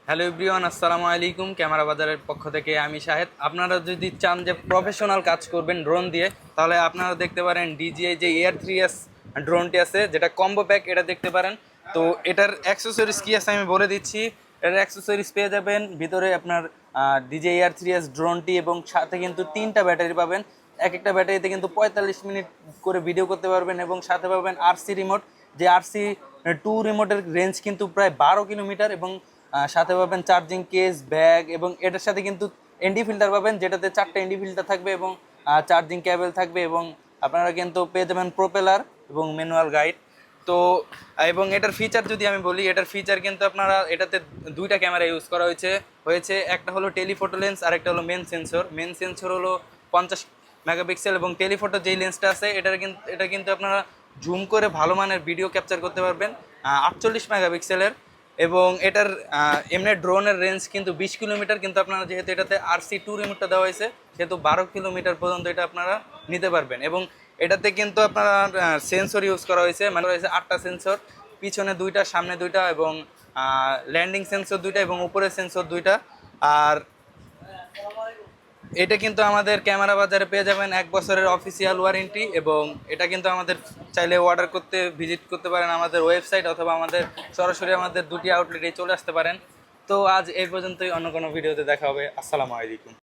Hello everyone, আসসালামু আলাইকুম। Camera বাজারের পক্ষ থেকে আমি শাহেদ। আপনারা যদি চান যে প্রফেশনাল কাজ করবেন ড্রোন দিয়ে, তাহলে আপনারা দেখতে পারেন ডিজিআই যে AR3S ড্রোনটি আছে, যেটা কম্বো প্যাক, এটা দেখতে পারেন। তো এটার অ্যাক্সেসরিজ কী আছে আমি বলে দিচ্ছি। এটার অ্যাক্সেসরিজ পেয়ে যাবেন ভিতরে আপনার ডিজে AR3S ড্রোনটি, এবং সাথে কিন্তু 3টা ব্যাটারি পাবেন। এক একটা ব্যাটারিতে কিন্তু 45 মিনিট করে ভিডিও করতে পারবেন, এবং সাথে পাবেন RC রিমোট। যে RC2 রিমোটের রেঞ্জ কিন্তু প্রায় 12 কিলোমিটার, এবং সাথে পাবেন চার্জিং কেস, ব্যাগ, এবং এটার সাথে কিন্তু এনডি ফিল্টার পাবেন, যেটাতে 4টা এনডি ফিল্টার থাকবে, এবং চার্জিং কেবল থাকবে, এবং আপনারা কিন্তু পেয়ে যাবেন প্রোপেলার এবং ম্যানুয়াল গাইড। তো এবং এটার ফিচার যদি আমি বলি, এটার ফিচার কিন্তু আপনারা এটাতে 2টা ক্যামেরা ইউজ করা হয়েছে। একটা হলো টেলিফোটো লেন্স, আর একটা হলো মেন সেন্সর হলো 50 মেগাপিক্সেল, এবং টেলিফোটো যেই লেন্সটা আছে এটা কিন্তু আপনারা জুম করে ভালো মানের ভিডিও ক্যাপচার করতে পারবেন 48 মেগাপিক্সেলের। এবং এটার এমনি ড্রোনের রেঞ্জ কিন্তু 20 কিলোমিটার, কিন্তু আপনারা যেহেতু এটাতে RC2 রিমোটটা দেওয়া হয়েছে, সেহেতু 12 কিলোমিটার পর্যন্ত এটা আপনারা নিতে পারবেন। এবং এটাতে কিন্তু আপনারা সেন্সর ইউজ করা হয়েছে, মানে হয়েছে 8টা সেন্সর, পিছনে 2টা, সামনে 2টা, এবং ল্যান্ডিং সেন্সর 2টা, এবং উপরের সেন্সর 2টা। আর এটা কিন্তু আমাদের ক্যামেরা বাজারে পেয়ে যাবেন 1 বছরের অফিসিয়াল ওয়ারেন্টি। এবং এটা কিন্তু আমাদের চাইলে অর্ডার করতে ভিজিট করতে পারেন আমাদের ওয়েবসাইট, অথবা আমাদের সরাসরি আমাদের 2টি আউটলেটে চলে আসতে পারেন। তো আজ এই পর্যন্তই, অন্য কোনো ভিডিওতে দেখা হবে। আসসালামু আলাইকুম।